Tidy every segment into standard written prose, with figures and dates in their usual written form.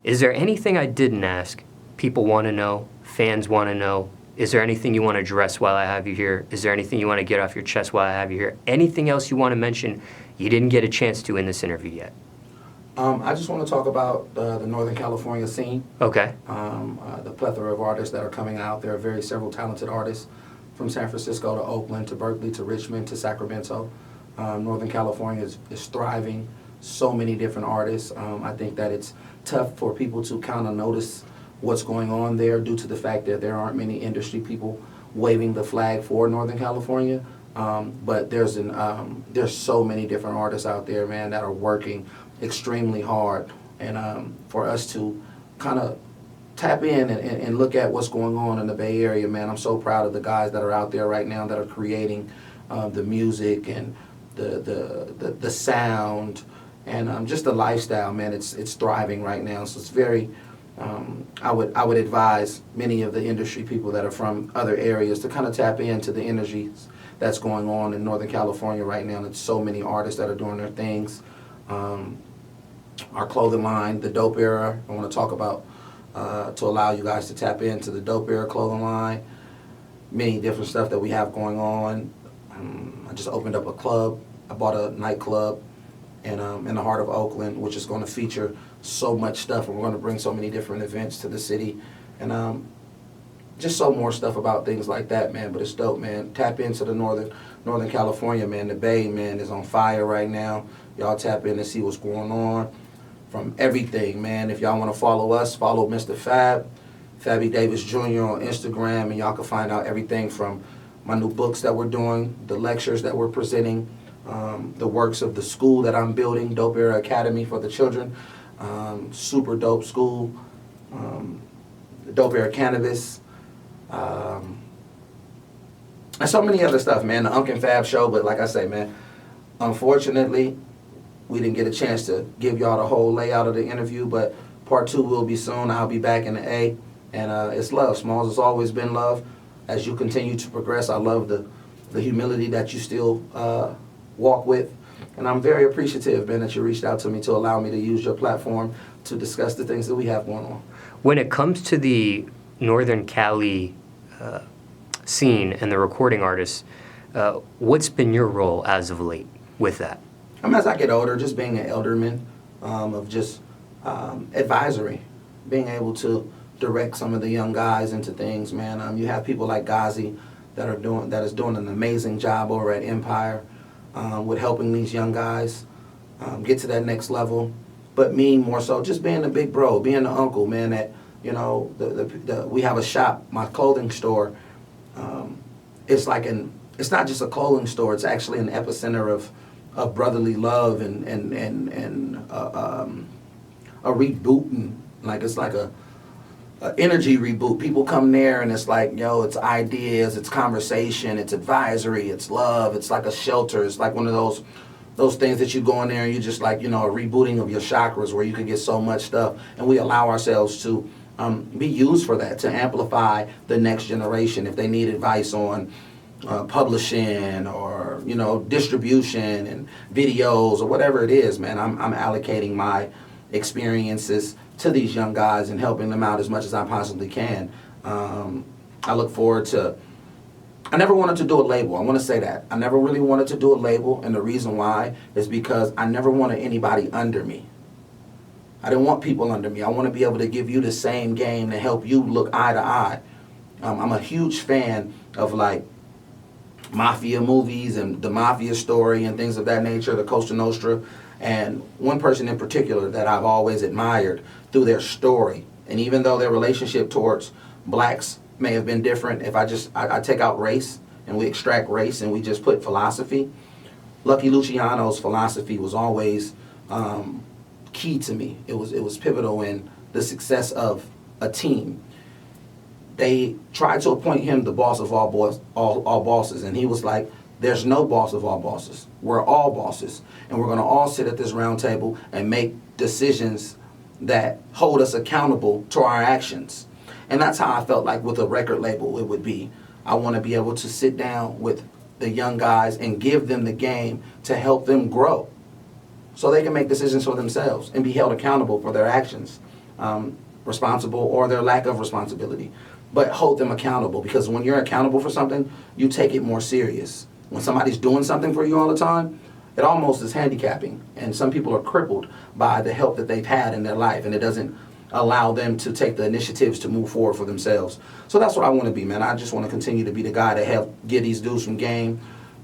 Is there anything I didn't ask? People want to know, fans want to know. Is there anything you want to address while I have you here? Is there anything you want to get off your chest while I have you here? Anything else you want to mention you didn't get a chance to in this interview yet? I just want to talk about the Northern California scene. Okay. The plethora of artists that are coming out. There are several talented artists from San Francisco to Oakland to Berkeley to Richmond to Sacramento. Northern California is thriving. So many different artists. I think that it's tough for people to kind of notice what's going on there due to the fact that there aren't many industry people waving the flag for Northern California. But there's so many different artists out there, man, that are working extremely hard. And for us to kind of tap in and look at what's going on in the Bay Area, man, I'm so proud of the guys that are out there right now that are creating the music and the sound and just the lifestyle, man. It's thriving right now. So it's very. I would advise many of the industry people that are from other areas to kind of tap into the energies that's going on in Northern California right now. There's so many artists that are doing their things. Our clothing line, the Dope Era, I want to talk about to allow you guys to tap into the Dope Era clothing line. Many different stuff that we have going on. I just opened up a club. I bought a nightclub in the heart of Oakland, which is going to feature so much stuff, and we're going to bring so many different events to the city, and just so more stuff about things like that, man. But it's dope, man. Tap into the Northern California, man. The Bay, man, is on fire right now. Y'all tap in and see what's going on from everything, man. If y'all want to follow us, follow Mistah F.A.B, Fabby Davis Jr. on Instagram, and y'all can find out everything from my new books that we're doing, the lectures that we're presenting, the works of the school that I'm building, Dope Era Academy for the children. Super dope school, Dope Era Cannabis, and so many other stuff, man. The Unc and Fab show, but like I say, man, unfortunately, we didn't get a chance to give y'all the whole layout of the interview, but part 2 will be soon. I'll be back in the A, and it's love. Smallz has always been love. As you continue to progress, I love the humility that you still walk with. And I'm very appreciative, Ben, that you reached out to me to allow me to use your platform to discuss the things that we have going on. When it comes to the Northern Cali scene and the recording artists, what's been your role as of late with that? As I get older, just being an elderman of just advisory, being able to direct some of the young guys into things, man. You have people like Ghazi that is doing an amazing job over at Empire. With helping these young guys get to that next level. But me, more so, just being the big bro, being the uncle, man, that, you know, we have a shop, my clothing store. It's not just a clothing store, it's actually an epicenter of brotherly love and a rebooting. It's like a energy reboot. People come there and it's like, yo, it's ideas, it's conversation, it's advisory, it's love, it's like a shelter. It's like one of those things that you go in there and you just like, you know, a rebooting of your chakras where you can get so much stuff. And we allow ourselves to be used for that, to amplify the next generation if they need advice on publishing or, you know, distribution and videos or whatever it is, man. I'm allocating my experiences to these young guys and helping them out as much as I possibly can. I look forward to, I never wanted to do a label. I want to say that. I never really wanted to do a label, and the reason why is because I never wanted anybody under me. I didn't want people under me. I want to be able to give you the same game to help you look eye to eye. I'm a huge fan of like mafia movies and the mafia story and things of that nature, the Costa Nostra. And one person in particular that I've always admired through their story, and even though their relationship towards blacks may have been different, if I take out race and we extract race and we just put philosophy, Lucky Luciano's philosophy was always key to me. It was pivotal in the success of a team. They tried to appoint him the boss of all bosses, and he was like, there's no boss of all bosses. We're all bosses. And we're going to all sit at this round table and make decisions that hold us accountable to our actions. And that's how I felt like with a record label it would be. I want to be able to sit down with the young guys and give them the game to help them grow so they can make decisions for themselves and be held accountable for their actions. responsible or their lack of responsibility. But hold them accountable, because when you're accountable for something, you take it more serious. When somebody's doing something for you all the time, it almost is handicapping. And some people are crippled by the help that they've had in their life, and it doesn't allow them to take the initiatives to move forward for themselves. So that's what I want to be, man. I just want to continue to be the guy to help get these dudes some game,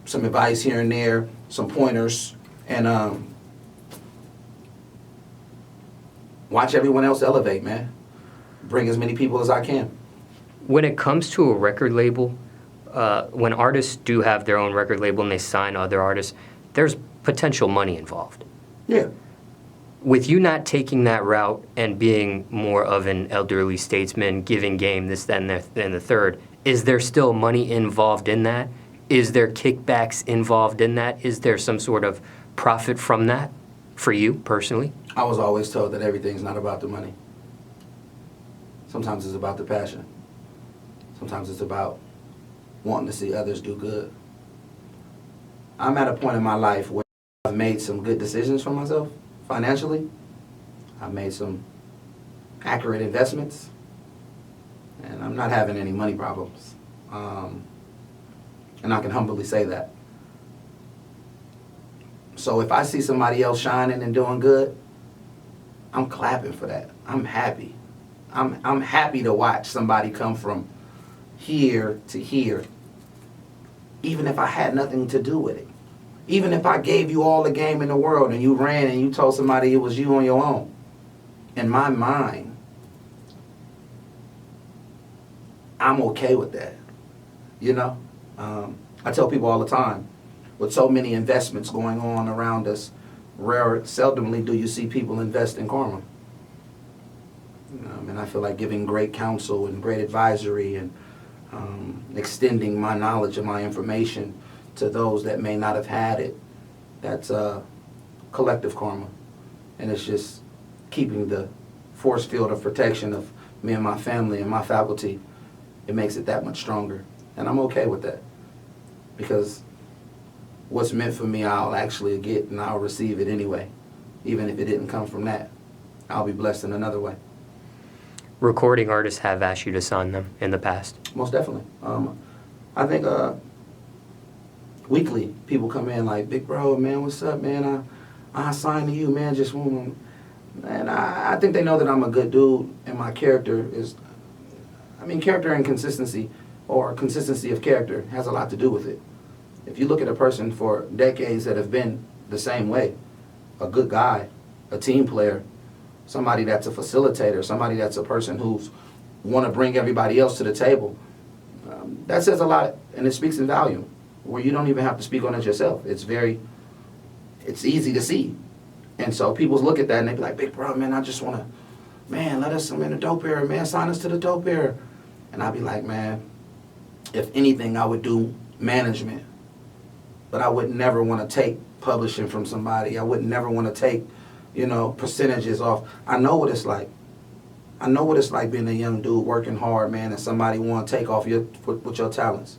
some advice here and there, some pointers, and watch everyone else elevate, man. Bring as many people as I can. When it comes to a record label, when artists do have their own record label and they sign other artists, there's potential money involved. Yeah. With you not taking that route and being more of an elderly statesman, giving game, this, then the third, is there still money involved in that? Is there kickbacks involved in that? Is there some sort of profit from that for you personally? I was always told that everything's not about the money. Sometimes it's about the passion. Sometimes it's about wanting to see others do good. I'm at a point in my life where I've made some good decisions for myself financially. I've made some accurate investments, and I'm not having any money problems. And I can humbly say that. So if I see somebody else shining and doing good, I'm clapping for that. I'm happy. I'm happy to watch somebody come from here to here, even if I had nothing to do with it. Even if I gave you all the game in the world and you ran and you told somebody it was you on your own. In my mind, I'm okay with that. You know? I tell people all the time, with so many investments going on around us, seldomly do you see people invest in karma. And I feel like giving great counsel and great advisory and extending my knowledge and my information to those that may not have had it, that's collective karma. And it's just keeping the force field of protection of me and my family and my faculty. It makes it that much stronger. And I'm okay with that. Because what's meant for me, I'll actually get, and I'll receive it anyway. Even if it didn't come from that, I'll be blessed in another way. Recording artists have asked you to sign them in the past. Most definitely. I think weekly people come in like, big bro, man, what's up, man? I signed to you, man. Just want, and I think they know that I'm a good dude, and my character is, character and consistency, or consistency of character, has a lot to do with it. If you look at a person for decades that have been the same way, a good guy, a team player, somebody that's a facilitator, somebody that's a person who's want to bring everybody else to the table, that says a lot, and it speaks in volume, where you don't even have to speak on it yourself. It's easy to see. And so people look at that and they be like, big bro, man, I just want to, man, let us, I'm in the dope era, man, sign us to the dope era. And I'll be like, man, if anything, I would do management. But I would never want to take publishing from somebody. I would never want to take, percentages off. I know what it's like. I know what it's like being a young dude working hard, man, and somebody want to take off with your talents.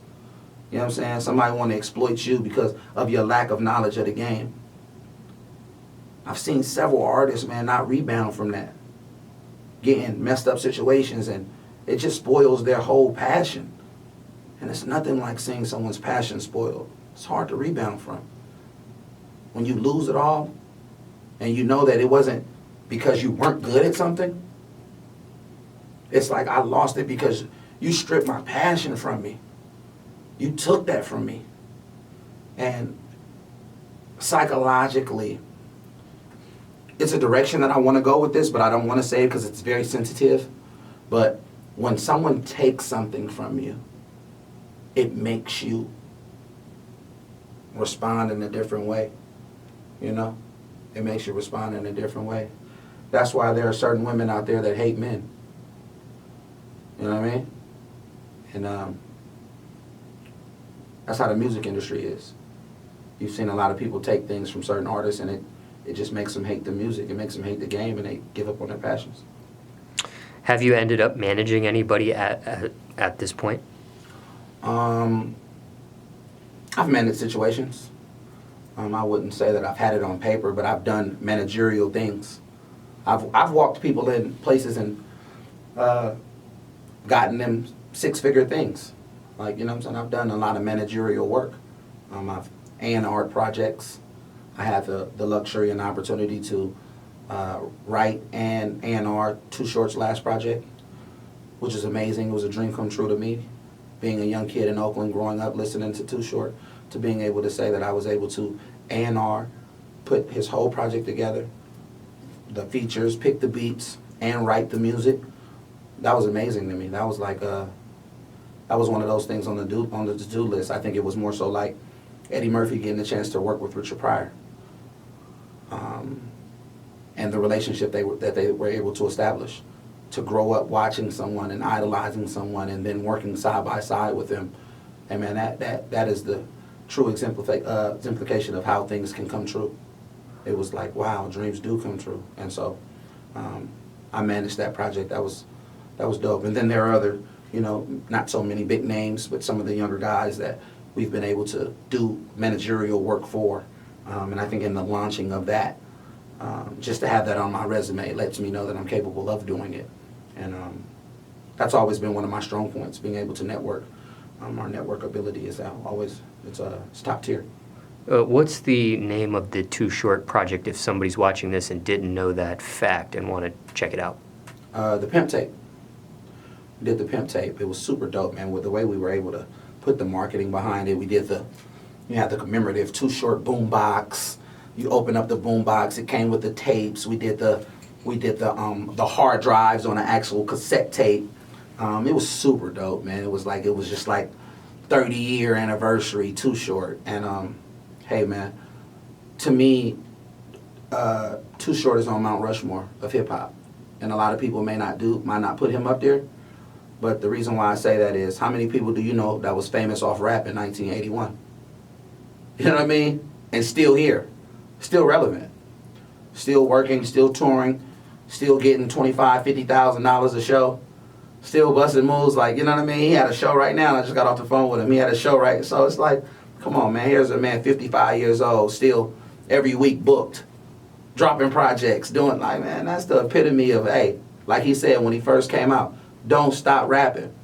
You know what I'm saying? Somebody want to exploit you because of your lack of knowledge of the game. I've seen several artists, man, not rebound from that. Getting messed up situations, and it just spoils their whole passion. And it's nothing like seeing someone's passion spoiled. It's hard to rebound from. When you lose it all, and you know that it wasn't because you weren't good at something, it's like I lost it because you stripped my passion from me. You took that from me. And psychologically, it's a direction that I want to go with this, but I don't want to say it because it's very sensitive. But when someone takes something from you, it makes you respond in a different way. It makes you respond in a different way. That's why there are certain women out there that hate men. You know what I mean? And that's how the music industry is. You've seen a lot of people take things from certain artists, and it just makes them hate the music. It makes them hate the game, and they give up on their passions. Have you ended up managing anybody at this point? I've managed situations. I wouldn't say that I've had it on paper, but I've done managerial things. I've walked people in places and gotten them 6-figure things. Like, you know what I'm saying? I've done a lot of managerial work. I've A&R projects. I have the luxury and opportunity to write and A&R 2 shorts last project, which is amazing. It was a dream come true to me. Being a young kid in Oakland, growing up, listening to 2 Short, to being able to say that I was able to A&R, put his whole project together, the features, pick the beats, and write the music. That was amazing to me. That was like that was one of those things on the to-do list. I think it was more so like Eddie Murphy getting a chance to work with Richard Pryor, and the relationship that they were able to establish, to grow up watching someone and idolizing someone, and then working side by side with them. And man, that is the true exemplification of how things can come true. It was like, wow, dreams do come true. And so I managed that project. That was dope. And then there are other, you know, not so many big names, but some of the younger guys that we've been able to do managerial work for. And I think in the launching of that, just to have that on my resume, it lets me know that I'm capable of doing it. And that's always been one of my strong points, being able to network. Our network ability is always, it's top tier. What's the name of the 2 Short project if somebody's watching this and didn't know that fact and want to check it out? The Pimp Tape. We did the Pimp Tape. It was super dope, man, with the way we were able to put the marketing behind it. We did you had the commemorative 2 Short boombox. You open up the boombox, it came with the tapes. We did the hard drives on an actual cassette tape. It was super dope, man. It was just like 30-year anniversary 2 Short. And hey, man, to me, 2 Short is on Mount Rushmore of hip hop, and a lot of people might not put him up there. But the reason why I say that is, how many people do you know that was famous off rap in 1981? You know what I mean? And still here, still relevant, still working, still touring, still getting $25,000, $50,000 a show, still busting moves. Like, you know what I mean? He had a show right now, and I just got off the phone with him. He had a show right, so it's like, come on, man. Here's a man, 55 years old, still every week booked, dropping projects, doing, like, man, that's the epitome of, hey, like he said when he first came out, don't stop rapping.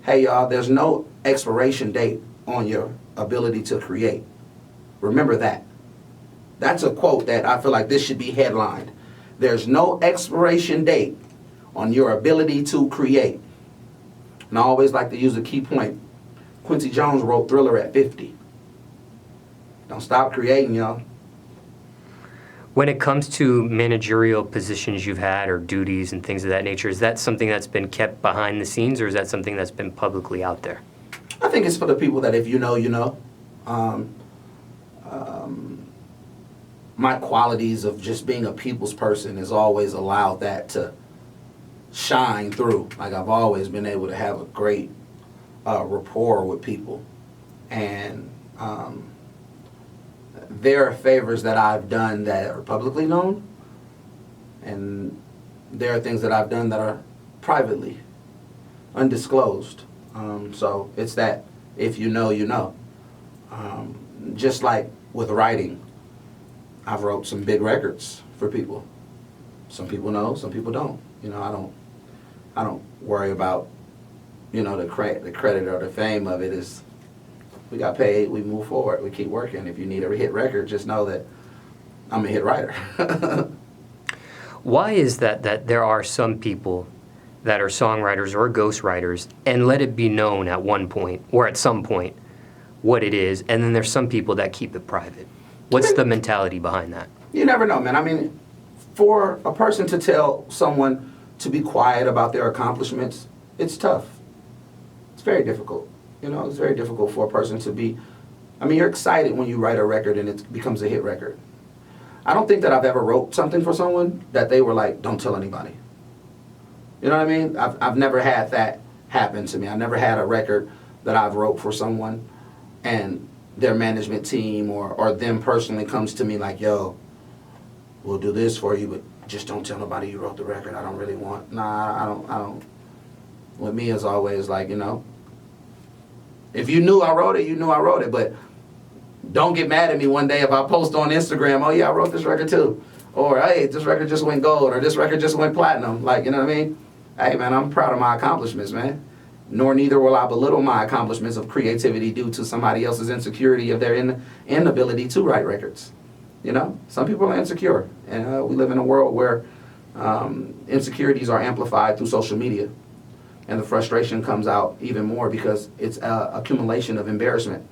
Hey, y'all, there's no expiration date on your ability to create. Remember that. That's a quote that I feel like this should be headlined. There's no expiration date on your ability to create. And I always like to use a key point. Quincy Jones wrote Thriller at 50. Don't stop creating, y'all. When it comes to managerial positions you've had or duties and things of that nature, is that something that's been kept behind the scenes, or is that something that's been publicly out there? I think it's for the people that if you know, you know. My qualities of just being a people's person has always allowed that to shine through. Like, I've always been able to have a great rapport with people. And there are favors that I've done that are publicly known, and there are things that I've done that are privately undisclosed. So it's that if you know, you know. Just like with writing, I've wrote some big records for people. Some people know, some people don't. You know, I don't worry about, you know, the credit or the fame of it. Is we got paid, we move forward, we keep working. If you need a hit record, just know that I'm a hit writer. Why is that there are some people that are songwriters or ghostwriters and let it be known at one point or at some point what it is, and then there's some people that keep it private? What's the mentality behind that? You never know, man. I mean, for a person to tell someone to be quiet about their accomplishments, it's tough. It's very difficult. You know, it's very difficult for a person to be, I mean, you're excited when you write a record and it becomes a hit record. I don't think that I've ever wrote something for someone that they were like, don't tell anybody. You know what I mean? I've never had that happen to me. I've never had a record that I've wrote for someone and their management team or them personally comes to me like, yo, we'll do this for you, but just don't tell nobody you wrote the record. I don't really want, I don't. With me, it's always like, you know, if you knew I wrote it, you knew I wrote it, but don't get mad at me one day if I post on Instagram, oh yeah, I wrote this record too. Or, hey, this record just went gold, or this record just went platinum. Like, you know what I mean? Hey, man, I'm proud of my accomplishments, man. Nor neither will I belittle my accomplishments of creativity due to somebody else's insecurity of their inability to write records. You know, some people are insecure, and we live in a world where insecurities are amplified through social media, and the frustration comes out even more because it's an accumulation of embarrassment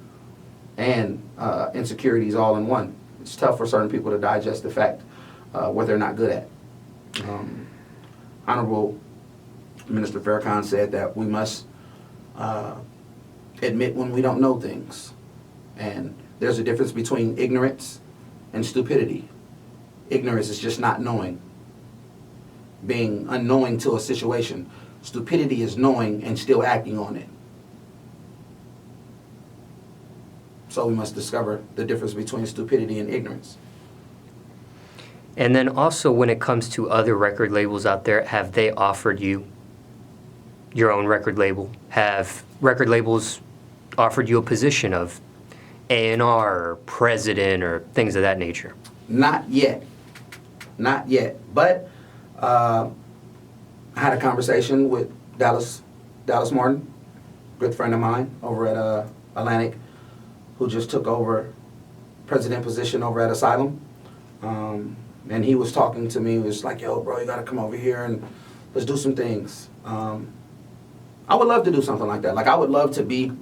and insecurities all in one. It's tough for certain people to digest the fact what they're not good at. Honorable Minister Farrakhan said that we must admit when we don't know things, and there's a difference between ignorance and stupidity. Ignorance is just not knowing, being unknowing to a situation. Stupidity is knowing and still acting on it. So we must discover the difference between stupidity and ignorance. And then also when it comes to other record labels out there, have they offered you your own record label? Have record labels offered you a position of A&R or president or things of that nature? Not yet. Not yet. But I had a conversation with Dallas Martin, good friend of mine over at Atlantic, who just took over president position over at Asylum. And he was talking to me. He was like, yo, bro, you got to come over here and let's do some things. I would love to do something like that. Like, I would love to be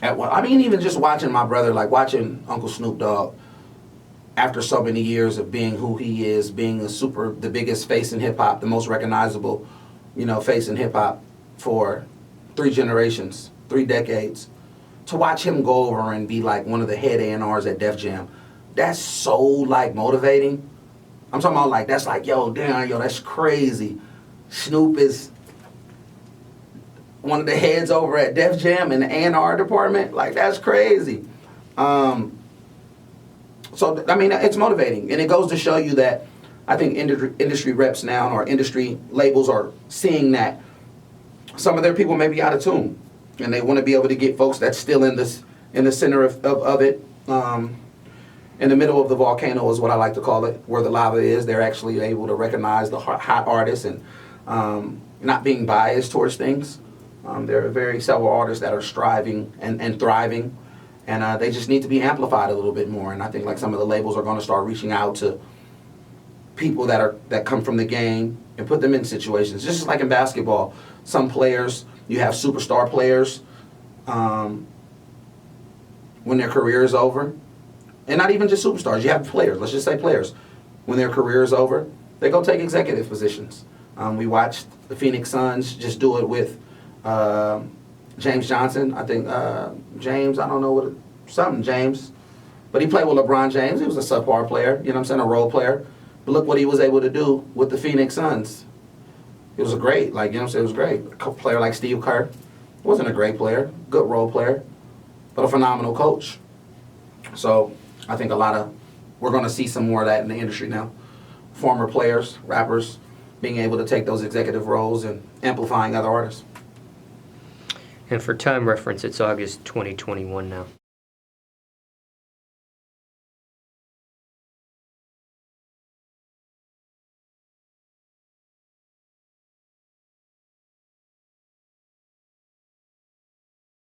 even just watching my brother, like watching Uncle Snoop Dogg, after so many years of being who he is, being the biggest face in hip-hop, the most recognizable, face in hip-hop for 3 generations, 3 decades, to watch him go over and be like one of the head A&Rs at Def Jam, that's so like motivating. I'm talking about like, that's like, yo, damn, yo, that's crazy. Snoop is one of the heads over at Def Jam in the A&R department. Like, that's crazy. So, I mean, it's motivating. And it goes to show you that I think industry reps now or industry labels are seeing that some of their people may be out of tune. And they want to be able to get folks that's still in the center of it. In the middle of the volcano is what I like to call it, where the lava is. They're actually able to recognize the hot artists and not being biased towards things. There are several artists that are striving and thriving, and they just need to be amplified a little bit more. And I think like some of the labels are going to start reaching out to people that come from the game and put them in situations. Just like in basketball, some players, you have superstar players when their career is over. And not even just superstars. You have players. Let's just say players. When their career is over, they go take executive positions. We watched the Phoenix Suns just do it with James Johnson. I think James, I don't know James. But he played with LeBron James. He was a subpar player, you know what I'm saying, a role player. But look what he was able to do with the Phoenix Suns. It was great. Like, you know what I'm saying, it was great. A player like Steve Kerr wasn't a great player, good role player, but a phenomenal coach. So I think we're going to see some more of that in the industry now. Former players, rappers, being able to take those executive roles and amplifying other artists. And for time reference, it's August 2021 now.